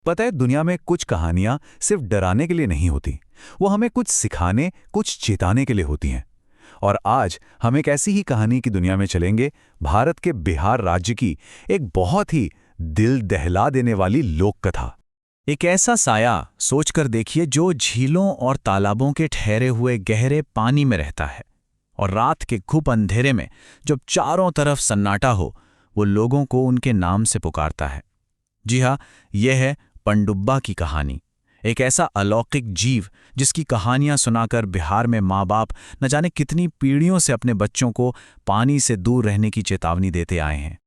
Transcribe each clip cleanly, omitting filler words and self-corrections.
पता है, दुनिया में कुछ कहानियां सिर्फ डराने के लिए नहीं होती। वो हमें कुछ सिखाने, कुछ चेताने के लिए होती हैं। और आज हम एक ऐसी ही कहानी की दुनिया में चलेंगे, भारत के बिहार राज्य की एक बहुत ही दिल दहला देने वाली लोक कथा। एक ऐसा साया सोचकर देखिए जो झीलों और तालाबों के ठहरे हुए गहरे पानी में रहता है, और रात के घुप अंधेरे में जब चारों तरफ सन्नाटा हो, वो लोगों को उनके नाम से पुकारता है। जी हाँ, यह है पनडुब्बा की कहानी। एक ऐसा अलौकिक जीव जिसकी कहानियां सुनाकर बिहार में माँ बाप न जाने कितनी पीढ़ियों से अपने बच्चों को पानी से दूर रहने की चेतावनी देते आए हैं।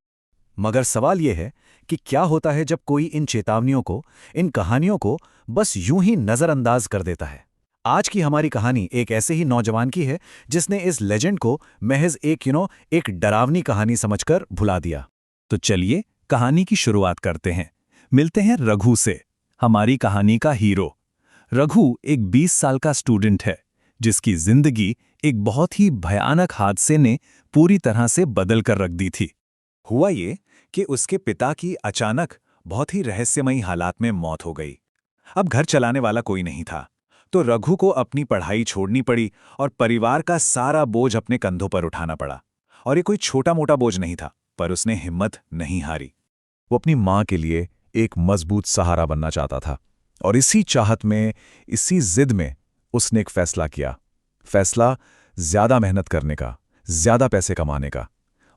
मगर सवाल यह है कि क्या होता है जब कोई इन चेतावनियों को, इन कहानियों को बस यूं ही नजरअंदाज कर देता है। आज की हमारी कहानी एक ऐसे ही नौजवान की है जिसने इस लेजेंड को महज एक डरावनी कहानी समझकर भुला दिया। तो चलिए कहानी की शुरुआत करते हैं। मिलते हैं रघु से, हमारी कहानी का हीरो। रघु एक 20 साल का स्टूडेंट है जिसकी जिंदगी एक बहुत ही भयानक हादसे ने पूरी तरह से बदल कर रख दी थी। हुआ ये कि उसके पिता की अचानक बहुत ही रहस्यमयी हालात में मौत हो गई। अब घर चलाने वाला कोई नहीं था, तो रघु को अपनी पढ़ाई छोड़नी पड़ी और परिवार का सारा बोझ अपने कंधों पर उठाना पड़ा। और ये कोई छोटा मोटा बोझ नहीं था, पर उसने हिम्मत नहीं हारी। वो अपनी माँ के लिए एक मजबूत सहारा बनना चाहता था, और इसी चाहत में, इसी जिद में उसने एक फैसला किया। फैसला ज्यादा मेहनत करने का, ज्यादा पैसे कमाने का।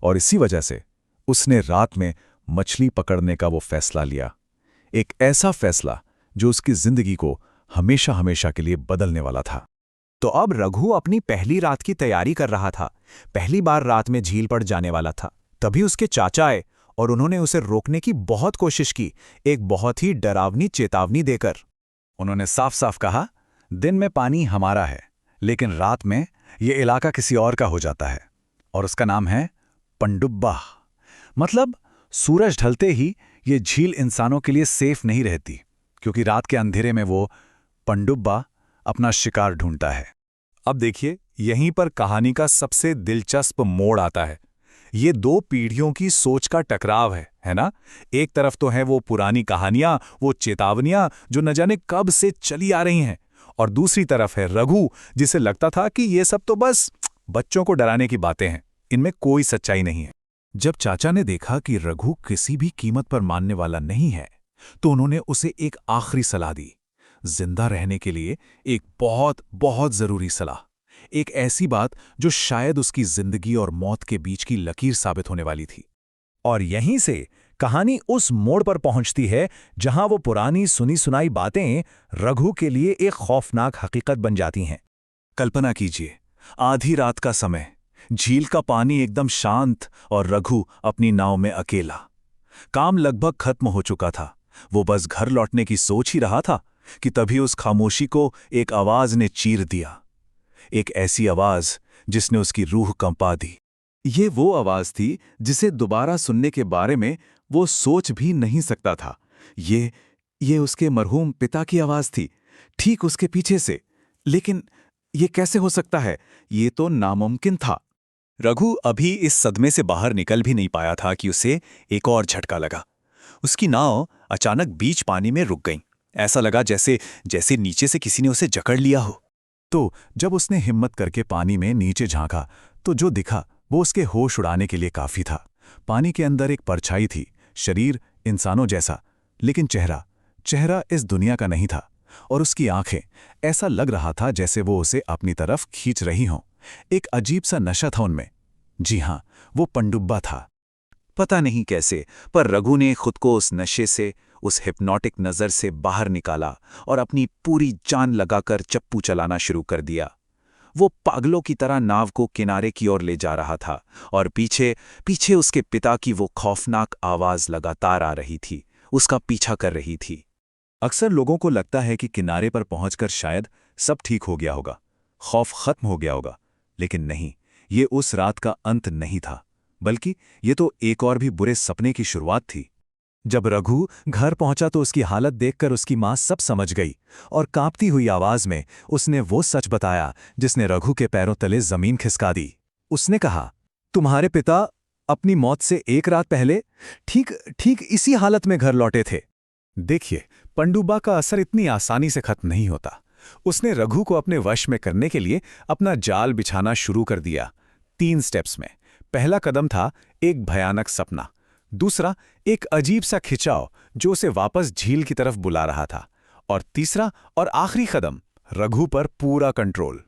और इसी वजह से उसने रात में मछली पकड़ने का वो फैसला लिया। एक ऐसा फैसला जो उसकी जिंदगी को हमेशा हमेशा के लिए बदलने वाला था। तो अब रघु अपनी पहली रात की तैयारी कर रहा था। पहली बार रात में झील पर जाने वाला था। तभी उसके चाचा आए और उन्होंने उसे रोकने की बहुत कोशिश की, एक बहुत ही डरावनी चेतावनी देकर। उन्होंने साफ साफ कहा, दिन में पानी हमारा है, लेकिन रात में ये इलाका किसी और का हो जाता है, और उसका नाम है पनडुब्बा। मतलब सूरज ढलते ही ये झील इंसानों के लिए सेफ नहीं रहती, क्योंकि रात के अंधेरे में वो पनडुब्बा अपना शिकार ढूंढता है। अब देखिए, यहीं पर कहानी का सबसे दिलचस्प मोड़ आता है। ये दो पीढ़ियों की सोच का टकराव है ना? एक तरफ तो है वो पुरानी कहानियां, वो चेतावनियां जो न जाने कब से चली आ रही हैं, और दूसरी तरफ है रघु, जिसे लगता था कि ये सब तो बस बच्चों को डराने की बातें हैं, इनमें कोई सच्चाई नहीं है। जब चाचा ने देखा कि रघु किसी भी कीमत पर मानने वाला नहीं है, तो उन्होंने उसे एक आखिरी सलाह दी। जिंदा रहने के लिए एक बहुत बहुत जरूरी सलाह, एक ऐसी बात जो शायद उसकी जिंदगी और मौत के बीच की लकीर साबित होने वाली थी। और यहीं से कहानी उस मोड़ पर पहुंचती है जहां वो पुरानी सुनी सुनाई बातें रघु के लिए एक खौफनाक हकीकत बन जाती हैं। कल्पना कीजिए, आधी रात का समय, झील का पानी एकदम शांत और रघु अपनी नाव में अकेला। काम लगभग खत्म हो चुका था, वो बस घर लौटने की सोच ही रहा था कि तभी उस खामोशी को एक आवाज ने चीर दिया। एक ऐसी आवाज जिसने उसकी रूह कंपा दी। ये वो आवाज थी जिसे दोबारा सुनने के बारे में वो सोच भी नहीं सकता था। ये उसके मरहूम पिता की आवाज थी, ठीक उसके पीछे से। लेकिन ये कैसे हो सकता है? ये तो नामुमकिन था। रघु अभी इस सदमे से बाहर निकल भी नहीं पाया था कि उसे एक और झटका लगा। उसकी नाव अचानक बीच पानी में रुक गई। ऐसा लगा जैसे नीचे से किसी ने उसे जकड़ लिया हो। तो जब उसने हिम्मत करके पानी में नीचे झांका, तो जो दिखा वो उसके होश उड़ाने के लिए काफी था। पानी के अंदर एक परछाई थी, शरीर इंसानों जैसा, लेकिन चेहरा इस दुनिया का नहीं था। और उसकी आंखें, ऐसा लग रहा था जैसे वो उसे अपनी तरफ खींच रही हों। एक अजीब सा नशा था उनमें। जी हां, वो पनडुब्बा था। पता नहीं कैसे, पर रघु ने खुद को उस नशे से, उस हिप्नोटिक नजर से बाहर निकाला और अपनी पूरी जान लगाकर चप्पू चलाना शुरू कर दिया। वो पागलों की तरह नाव को किनारे की ओर ले जा रहा था, और पीछे पीछे उसके पिता की वो खौफनाक आवाज लगातार आ रही थी, उसका पीछा कर रही थी। अक्सर लोगों को लगता है कि किनारे पर पहुंचकर शायद सब ठीक हो गया होगा, खौफ खत्म हो गया होगा, लेकिन नहीं, ये उस रात का अंत नहीं था, बल्कि ये तो एक और भी बुरे सपने की शुरुआत थी। जब रघु घर पहुंचा तो उसकी हालत देखकर उसकी मां सब समझ गई, और कांपती हुई आवाज में उसने वो सच बताया जिसने रघु के पैरों तले जमीन खिसका दी। उसने कहा, तुम्हारे पिता अपनी मौत से एक रात पहले ठीक इसी हालत में घर लौटे थे। देखिए, पंडुबा का असर इतनी आसानी से खत्म नहीं होता। उसने रघु को अपने वश में करने के लिए अपना जाल बिछाना शुरू कर दिया, 3 स्टेप्स में। पहला कदम था एक भयानक सपना। दूसरा, एक अजीब सा खिंचाव जो उसे वापस झील की तरफ बुला रहा था। और तीसरा और आखिरी कदम, रघु पर पूरा कंट्रोल।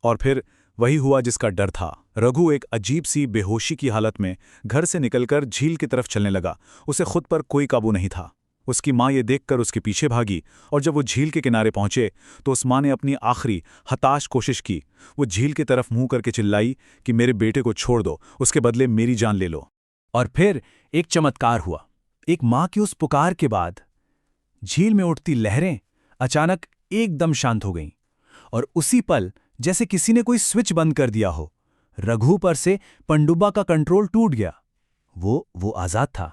और फिर वही हुआ जिसका डर था। रघु एक अजीब सी बेहोशी की हालत में घर से निकलकर झील की तरफ चलने लगा। उसे खुद पर कोई काबू नहीं था। उसकी माँ ये देखकर उसके पीछे भागी, और जब वो झील के किनारे पहुंचे तो उस माँ ने अपनी आखिरी हताश कोशिश की। वो झील की तरफ मुंह करके चिल्लाई कि मेरे बेटे को छोड़ दो, उसके बदले मेरी जान ले लो। और फिर एक चमत्कार हुआ। एक माँ की उस पुकार के बाद झील में उठती लहरें अचानक एकदम शांत हो गईं, और उसी पल जैसे किसी ने कोई स्विच बंद कर दिया हो, रघु पर से पंडुबा का कंट्रोल टूट गया। वो आजाद था।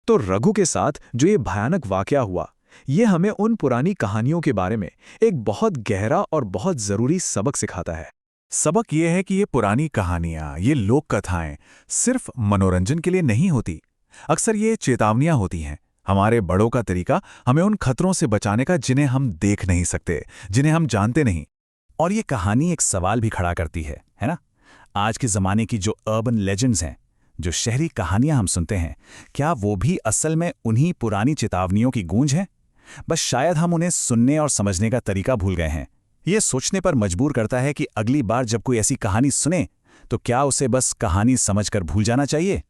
तो रघु के साथ जो ये भयानक वाकया हुआ, ये हमें उन पुरानी कहानियों के बारे में एक बहुत गहरा और बहुत जरूरी सबक सिखाता है। सबक ये है कि ये पुरानी कहानियां, ये लोक कथाएं सिर्फ मनोरंजन के लिए नहीं होती। अक्सर ये चेतावनियां होती हैं, हमारे बड़ों का तरीका हमें उन खतरों से बचाने का जिन्हें हम देख नहीं सकते, जिन्हें हम जानते नहीं। और ये कहानी एक सवाल भी खड़ा करती है ना? आज के ज़माने की जो अर्बन लेजेंड्स हैं, जो शहरी कहानियां हम सुनते हैं, क्या वो भी असल में उन्हीं पुरानी चेतावनियों की गूंज हैं? बस शायद हम उन्हें सुनने और समझने का तरीका भूल गए हैं। ये सोचने पर मजबूर करता है कि अगली बार जब कोई ऐसी कहानी सुने तो क्या उसे बस कहानी समझकर भूल जाना चाहिए।